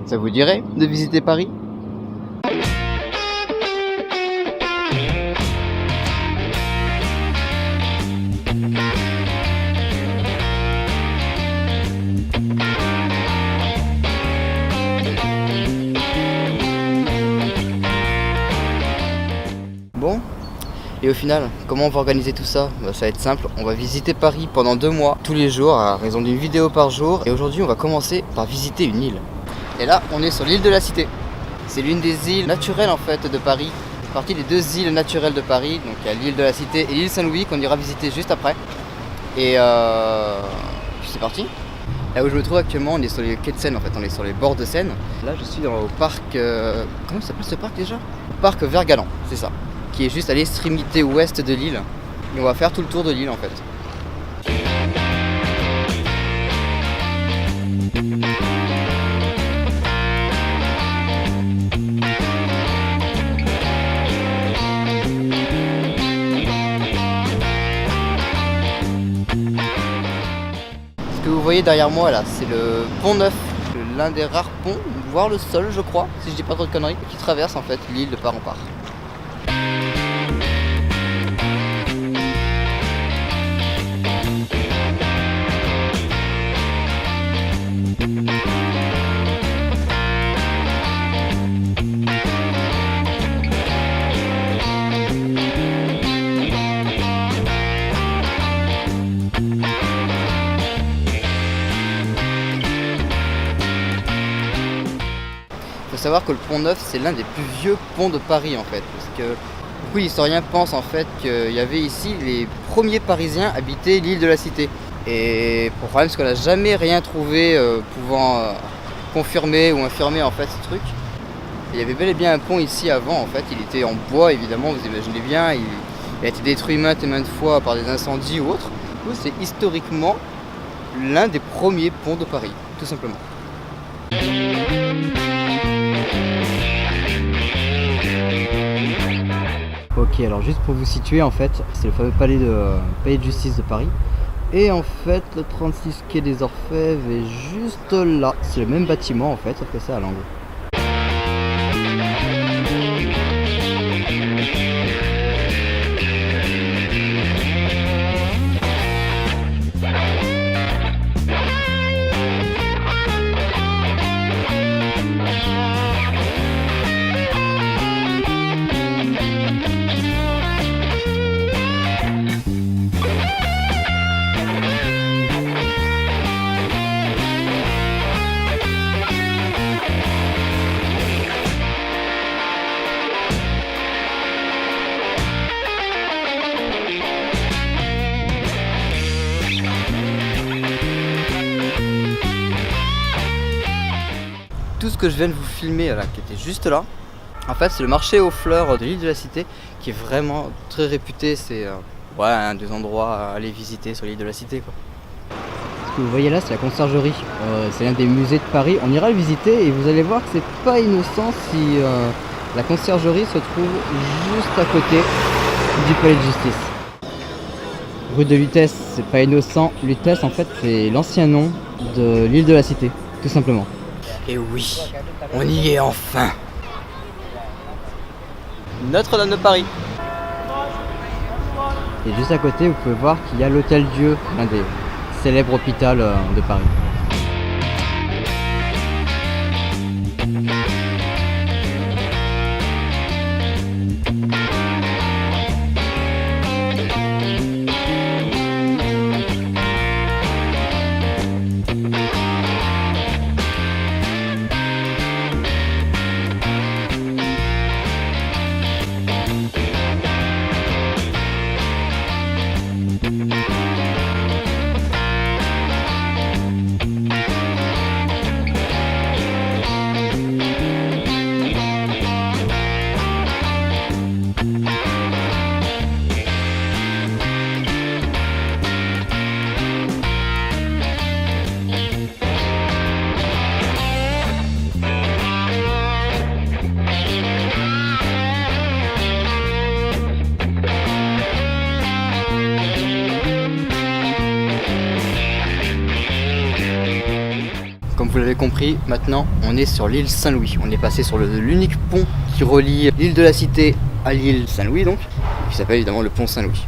Ça vous dirait de visiter Paris? Bon, et au final, comment on va organiser tout ça? Ça va être simple, on va visiter Paris pendant 2 mois, tous les jours, à raison d'une vidéo par jour. Et aujourd'hui, on va commencer par visiter une île. Et là, on est sur l'île de la Cité. C'est l'une des îles naturelles en fait de Paris. C'est partie des 2 îles naturelles de Paris. Donc il y a l'île de la Cité et l'île Saint-Louis qu'on ira visiter juste après. Et puis c'est parti. Là où je me trouve actuellement, on est sur les quais de Seine en fait, on est sur les bords de Seine. Là je suis au parc, comment il s'appelle ce parc déjà? Le parc Vert-Galant, c'est ça. Qui est juste à l'extrémité ouest de l'île. Et on va faire tout le tour de l'île en fait. Ce que vous voyez derrière moi là, c'est le pont Neuf, l'un des rares ponts, voire le seul je crois, si je dis pas trop de conneries, qui traverse en fait l'île de part en part. Il faut savoir que le pont Neuf c'est l'un des plus vieux ponts de Paris en fait, parce que beaucoup d'historiens pensent en fait qu'il y avait ici les premiers Parisiens habitaient l'île de la Cité. Et pour le problème c'est qu'on n'a jamais rien trouvé pouvant confirmer ou infirmer en fait ce truc. Et il y avait bel et bien un pont ici avant en fait, il était en bois évidemment, vous imaginez bien, il a été détruit maintes et maintes fois par des incendies ou autres. Du coup c'est historiquement l'un des premiers ponts de Paris, tout simplement. Ok, alors juste pour vous situer, en fait, c'est le fameux palais de justice de Paris. Et en fait, le 36 quai des Orfèvres est juste là. C'est le même bâtiment, en fait, sauf que c'est à l'angle. Tout ce que je viens de vous filmer là, qui était juste là, en fait c'est le marché aux fleurs de l'île de la Cité qui est vraiment très réputé. C'est un des endroits à aller visiter sur l'île de la Cité quoi. Ce que vous voyez là c'est la conciergerie, c'est l'un des musées de Paris. On ira le visiter et vous allez voir que c'est pas innocent si la conciergerie se trouve juste à côté du palais de justice. Rue de Lutèce, c'est pas innocent. Lutèce en fait c'est l'ancien nom de l'île de la Cité, tout simplement. Et oui, on y est enfin. Notre-Dame de Paris. Et juste à côté, vous pouvez voir qu'il y a l'Hôtel-Dieu, l'un des célèbres hôpitaux de Paris. compris, maintenant on est sur l'île Saint-Louis. On est passé sur l'unique pont qui relie l'île de la Cité à l'île Saint-Louis donc, qui s'appelle évidemment le pont Saint-Louis.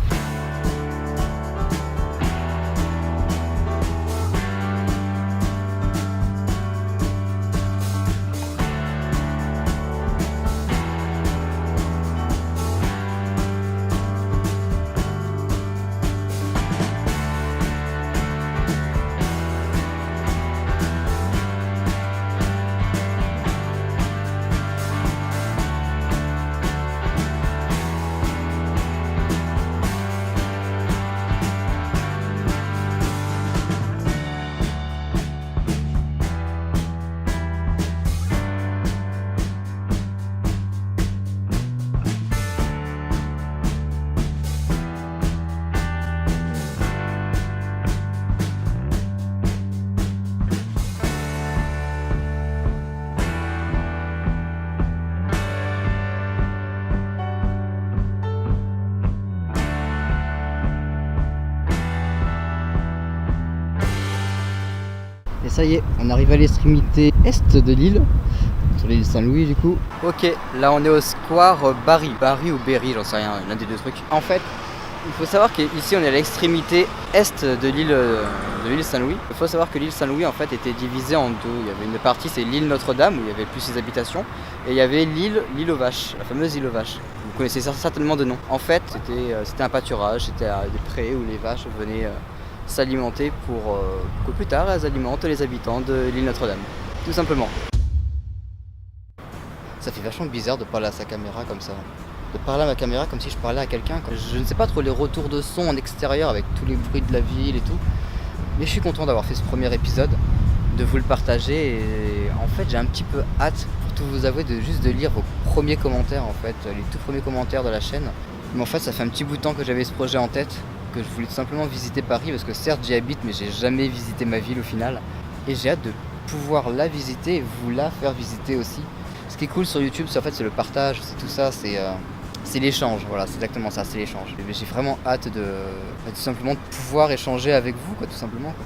Et ça y est, on arrive à l'extrémité est de l'île, sur l'île Saint-Louis du coup. Ok, là on est au square Barry ou Berry, j'en sais rien, l'un des deux trucs. En fait, il faut savoir qu'ici on est à l'extrémité est de l'île Saint-Louis. Il faut savoir que l'île Saint-Louis en fait était divisée en deux. Il y avait une partie, c'est l'île Notre-Dame, où il y avait plus ses habitations. Et il y avait l'île aux Vaches, la fameuse île aux Vaches. Vous connaissez certainement de nom. En fait, c'était un pâturage, c'était des prés où les vaches venaient s'alimenter pour que plus tard elles alimentent les habitants de l'île Notre-Dame, tout simplement. Ça fait vachement bizarre de parler à sa caméra comme ça, de parler à ma caméra comme si je parlais à quelqu'un. Je ne sais pas trop les retours de son en extérieur avec tous les bruits de la ville et tout, mais je suis content d'avoir fait ce premier épisode, de vous le partager et en fait j'ai un petit peu hâte, pour tout vous avouer, de lire vos premiers commentaires en fait, les tout premiers commentaires de la chaîne. Mais en fait ça fait un petit bout de temps que j'avais ce projet en tête, que je voulais tout simplement visiter Paris parce que certes j'y habite mais j'ai jamais visité ma ville au final et j'ai hâte de pouvoir la visiter et vous la faire visiter aussi. Ce qui est cool sur YouTube c'est en fait c'est le partage, c'est tout ça, c'est l'échange, voilà c'est exactement ça, c'est l'échange. J'ai vraiment hâte de tout simplement pouvoir échanger avec vous quoi, tout simplement quoi.